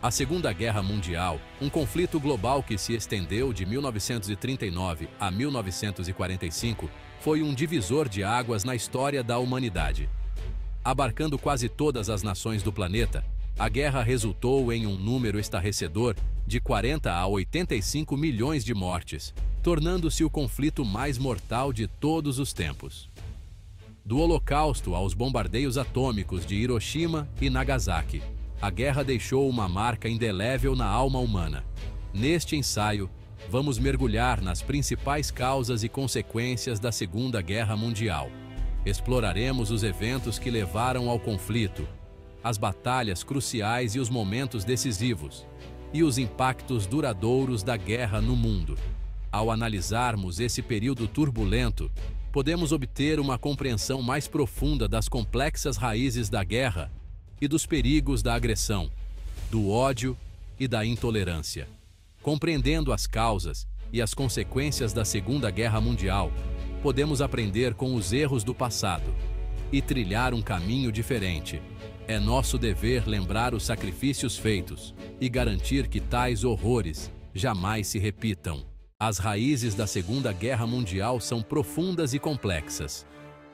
A Segunda Guerra Mundial, um conflito global que se estendeu de 1939 a 1945, foi um divisor de águas na história da humanidade. Abarcando quase todas as nações do planeta, a guerra resultou em um número estarrecedor de 40 a 85 milhões de mortes, tornando-se o conflito mais mortal de todos os tempos. Do Holocausto aos bombardeios atômicos de Hiroshima e Nagasaki, a guerra deixou uma marca indelével na alma humana. Neste ensaio, vamos mergulhar nas principais causas e consequências da Segunda Guerra Mundial. Exploraremos os eventos que levaram ao conflito, as batalhas cruciais e os momentos decisivos, e os impactos duradouros da guerra no mundo. Ao analisarmos esse período turbulento, podemos obter uma compreensão mais profunda das complexas raízes da guerra e dos perigos da agressão, do ódio e da intolerância. Compreendendo as causas e as consequências da Segunda Guerra Mundial, podemos aprender com os erros do passado e trilhar um caminho diferente. É nosso dever lembrar os sacrifícios feitos e garantir que tais horrores jamais se repitam. As raízes da Segunda Guerra Mundial são profundas e complexas.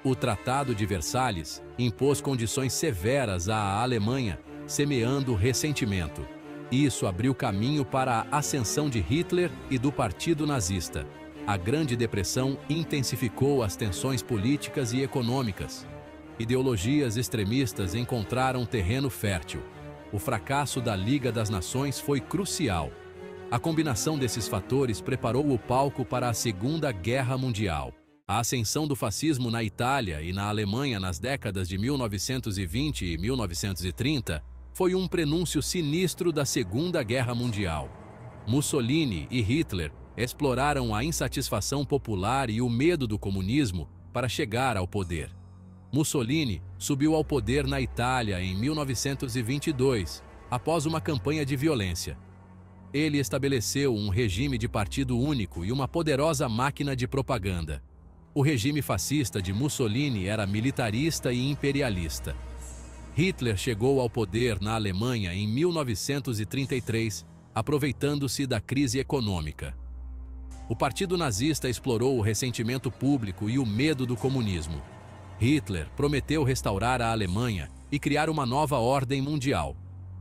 O Tratado de Versalhes impôs condições severas à Alemanha, semeando ressentimento. Isso abriu caminho para a ascensão de Hitler e do Partido Nazista. A Grande Depressão intensificou as tensões políticas e econômicas. Ideologias extremistas encontraram terreno fértil. O fracasso da Liga das Nações foi crucial. A combinação desses fatores preparou o palco para a Segunda Guerra Mundial. A ascensão do fascismo na Itália e na Alemanha nas décadas de 1920 e 1930 foi um prenúncio sinistro da Segunda Guerra Mundial. Mussolini e Hitler exploraram a insatisfação popular e o medo do comunismo para chegar ao poder. Mussolini subiu ao poder na Itália em 1922, após uma campanha de violência. Ele estabeleceu um regime de partido único e uma poderosa máquina de propaganda. O regime fascista de Mussolini era militarista e imperialista. Hitler chegou ao poder na Alemanha em 1933, aproveitando-se da crise econômica. O Partido Nazista explorou o ressentimento público e o medo do comunismo. Hitler prometeu restaurar a Alemanha e criar uma nova ordem mundial.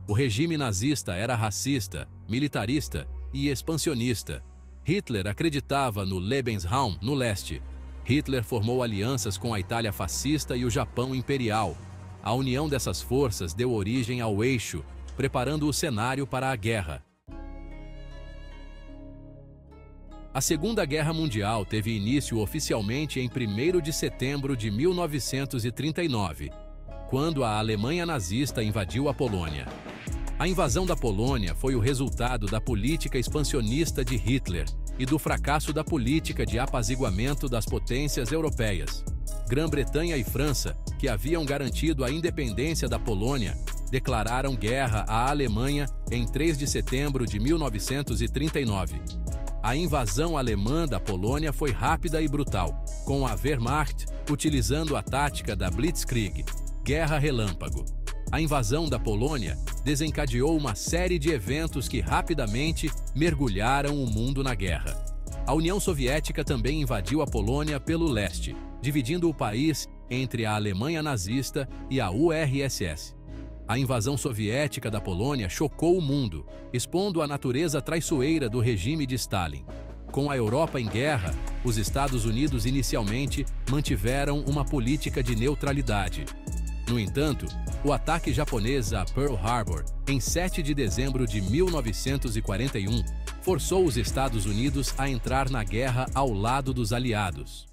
O regime nazista era racista, militarista e expansionista. Hitler acreditava no Lebensraum no leste. Hitler formou alianças com a Itália fascista e o Japão imperial. A união dessas forças deu origem ao Eixo, preparando o cenário para a guerra. A Segunda Guerra Mundial teve início oficialmente em 1º de setembro de 1939, quando a Alemanha nazista invadiu a Polônia. A invasão da Polônia foi o resultado da política expansionista de Hitler e do fracasso da política de apaziguamento das potências europeias. Grã-Bretanha e França, que haviam garantido a independência da Polônia, declararam guerra à Alemanha em 3 de setembro de 1939. A invasão alemã da Polônia foi rápida e brutal, com a Wehrmacht utilizando a tática da Blitzkrieg, guerra relâmpago. A invasão da Polônia desencadeou uma série de eventos que rapidamente mergulharam o mundo na guerra. A União Soviética também invadiu a Polônia pelo leste, dividindo o país entre a Alemanha nazista e a URSS. A invasão soviética da Polônia chocou o mundo, expondo a natureza traiçoeira do regime de Stalin. Com a Europa em guerra, os Estados Unidos inicialmente mantiveram uma política de neutralidade. No entanto, o ataque japonês a Pearl Harbor, em 7 de dezembro de 1941, forçou os Estados Unidos a entrar na guerra ao lado dos aliados.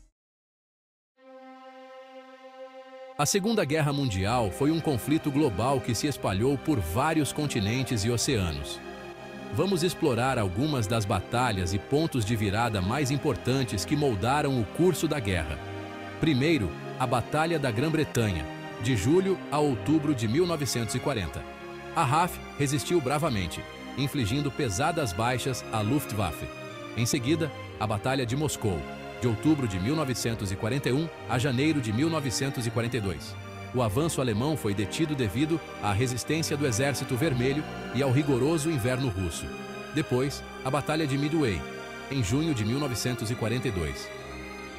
A Segunda Guerra Mundial foi um conflito global que se espalhou por vários continentes e oceanos. Vamos explorar algumas das batalhas e pontos de virada mais importantes que moldaram o curso da guerra. Primeiro, a Batalha da Grã-Bretanha, de julho a outubro de 1940. A RAF resistiu bravamente, infligindo pesadas baixas à Luftwaffe. Em seguida, a Batalha de Moscou, de outubro de 1941 a janeiro de 1942. O avanço alemão foi detido devido à resistência do Exército Vermelho e ao rigoroso inverno russo. Depois, a Batalha de Midway, em junho de 1942.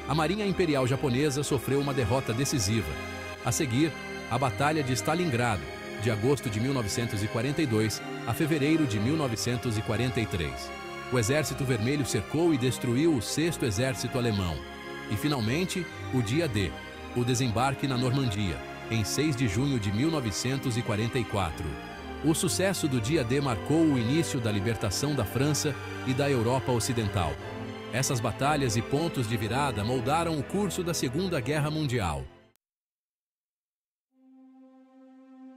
A Marinha Imperial Japonesa sofreu uma derrota decisiva. A seguir, a Batalha de Stalingrado, de agosto de 1942 a fevereiro de 1943. O Exército Vermelho cercou e destruiu o 6º Exército Alemão. E, finalmente, o dia D, o desembarque na Normandia, em 6 de junho de 1944. O sucesso do dia D marcou o início da libertação da França e da Europa Ocidental. Essas batalhas e pontos de virada moldaram o curso da Segunda Guerra Mundial.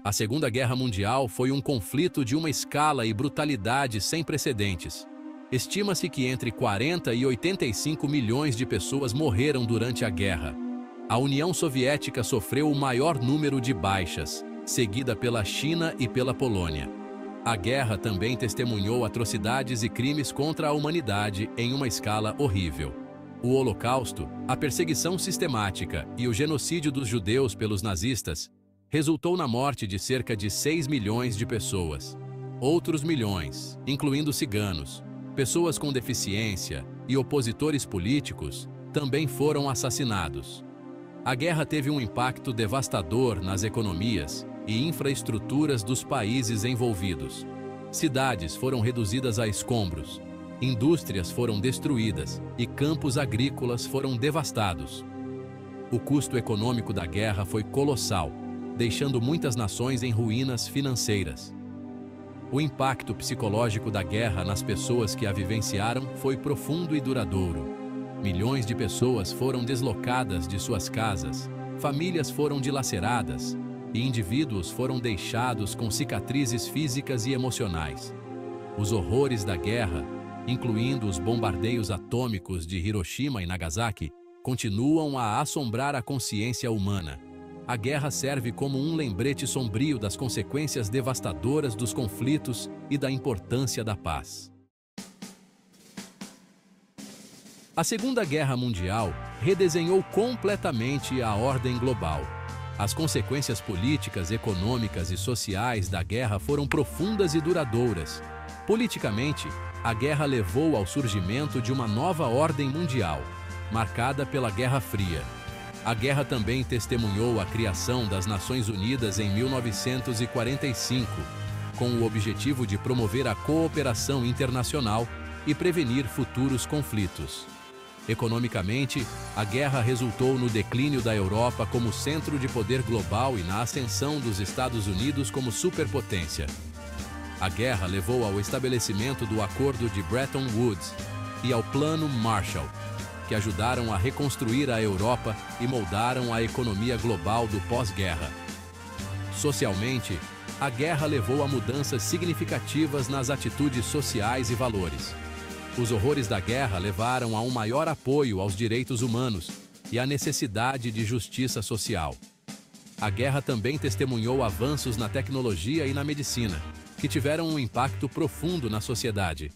A Segunda Guerra Mundial foi um conflito de uma escala e brutalidade sem precedentes. Estima-se que entre 40 e 85 milhões de pessoas morreram durante a guerra. A União Soviética sofreu o maior número de baixas, seguida pela China e pela Polônia. A guerra também testemunhou atrocidades e crimes contra a humanidade em uma escala horrível. O Holocausto, a perseguição sistemática e o genocídio dos judeus pelos nazistas resultou na morte de cerca de 6 milhões de pessoas. Outros milhões, incluindo ciganos, pessoas com deficiência e opositores políticos, também foram assassinados. A guerra teve um impacto devastador nas economias e infraestruturas dos países envolvidos. Cidades foram reduzidas a escombros, indústrias foram destruídas e campos agrícolas foram devastados. O custo econômico da guerra foi colossal, deixando muitas nações em ruínas financeiras. O impacto psicológico da guerra nas pessoas que a vivenciaram foi profundo e duradouro. Milhões de pessoas foram deslocadas de suas casas, famílias foram dilaceradas e indivíduos foram deixados com cicatrizes físicas e emocionais. Os horrores da guerra, incluindo os bombardeios atômicos de Hiroshima e Nagasaki, continuam a assombrar a consciência humana. A guerra serve como um lembrete sombrio das consequências devastadoras dos conflitos e da importância da paz. A Segunda Guerra Mundial redesenhou completamente a ordem global. As consequências políticas, econômicas e sociais da guerra foram profundas e duradouras. Politicamente, a guerra levou ao surgimento de uma nova ordem mundial, marcada pela Guerra Fria. A guerra também testemunhou a criação das Nações Unidas em 1945, com o objetivo de promover a cooperação internacional e prevenir futuros conflitos. Economicamente, a guerra resultou no declínio da Europa como centro de poder global e na ascensão dos Estados Unidos como superpotência. A guerra levou ao estabelecimento do Acordo de Bretton Woods e ao Plano Marshall, que ajudaram a reconstruir a Europa e moldaram a economia global do pós-guerra. Socialmente, a guerra levou a mudanças significativas nas atitudes sociais e valores. Os horrores da guerra levaram a um maior apoio aos direitos humanos e à necessidade de justiça social. A guerra também testemunhou avanços na tecnologia e na medicina, que tiveram um impacto profundo na sociedade.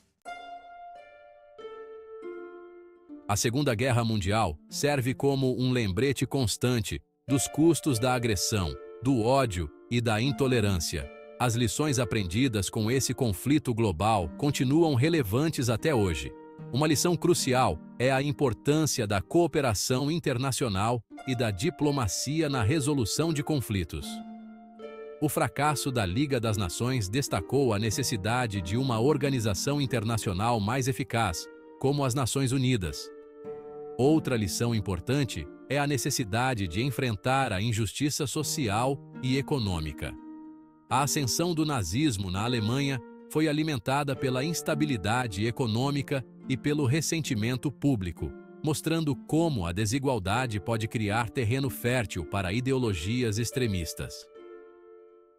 A Segunda Guerra Mundial serve como um lembrete constante dos custos da agressão, do ódio e da intolerância. As lições aprendidas com esse conflito global continuam relevantes até hoje. Uma lição crucial é a importância da cooperação internacional e da diplomacia na resolução de conflitos. O fracasso da Liga das Nações destacou a necessidade de uma organização internacional mais eficaz, como as Nações Unidas. Outra lição importante é a necessidade de enfrentar a injustiça social e econômica. A ascensão do nazismo na Alemanha foi alimentada pela instabilidade econômica e pelo ressentimento público, mostrando como a desigualdade pode criar terreno fértil para ideologias extremistas.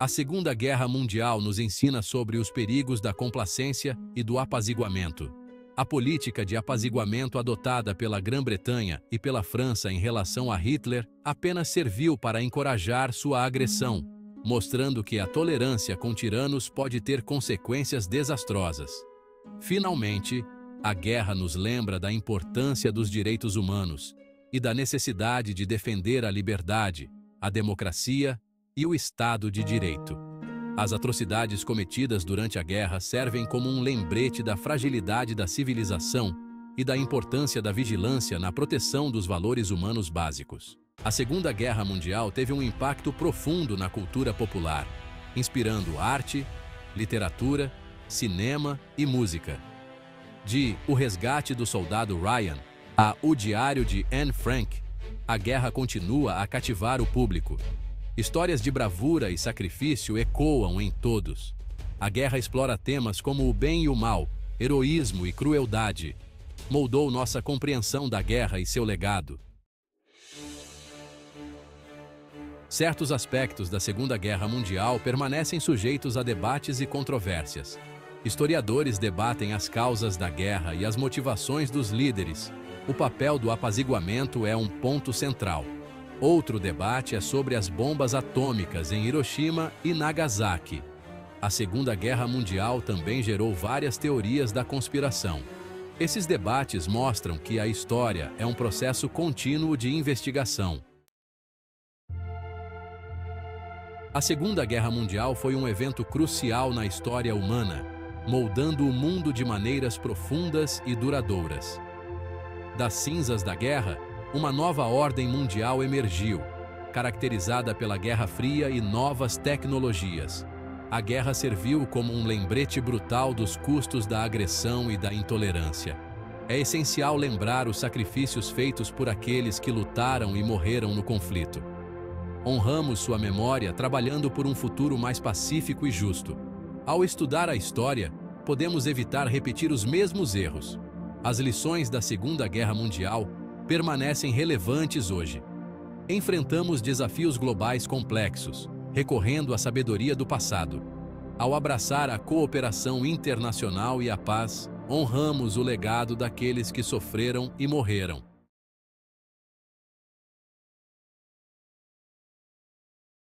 A Segunda Guerra Mundial nos ensina sobre os perigos da complacência e do apaziguamento. A política de apaziguamento adotada pela Grã-Bretanha e pela França em relação a Hitler apenas serviu para encorajar sua agressão, mostrando que a tolerância com tiranos pode ter consequências desastrosas. Finalmente, a guerra nos lembra da importância dos direitos humanos e da necessidade de defender a liberdade, a democracia e o Estado de Direito. As atrocidades cometidas durante a guerra servem como um lembrete da fragilidade da civilização e da importância da vigilância na proteção dos valores humanos básicos. A Segunda Guerra Mundial teve um impacto profundo na cultura popular, inspirando arte, literatura, cinema e música. De O Resgate do Soldado Ryan a O Diário de Anne Frank, a guerra continua a cativar o público. Histórias de bravura e sacrifício ecoam em todos. A guerra explora temas como o bem e o mal, heroísmo e crueldade. Moldou nossa compreensão da guerra e seu legado. Certos aspectos da Segunda Guerra Mundial permanecem sujeitos a debates e controvérsias. Historiadores debatem as causas da guerra e as motivações dos líderes. O papel do apaziguamento é um ponto central. Outro debate é sobre as bombas atômicas em Hiroshima e Nagasaki. A Segunda Guerra Mundial também gerou várias teorias da conspiração. Esses debates mostram que a história é um processo contínuo de investigação. A Segunda Guerra Mundial foi um evento crucial na história humana, moldando o mundo de maneiras profundas e duradouras. Das cinzas da guerra, uma nova ordem mundial emergiu, caracterizada pela Guerra Fria e novas tecnologias. A guerra serviu como um lembrete brutal dos custos da agressão e da intolerância. É essencial lembrar os sacrifícios feitos por aqueles que lutaram e morreram no conflito. Honramos sua memória trabalhando por um futuro mais pacífico e justo. Ao estudar a história, podemos evitar repetir os mesmos erros. As lições da Segunda Guerra Mundial permanecem relevantes hoje. Enfrentamos desafios globais complexos, recorrendo à sabedoria do passado. Ao abraçar a cooperação internacional e a paz, honramos o legado daqueles que sofreram e morreram.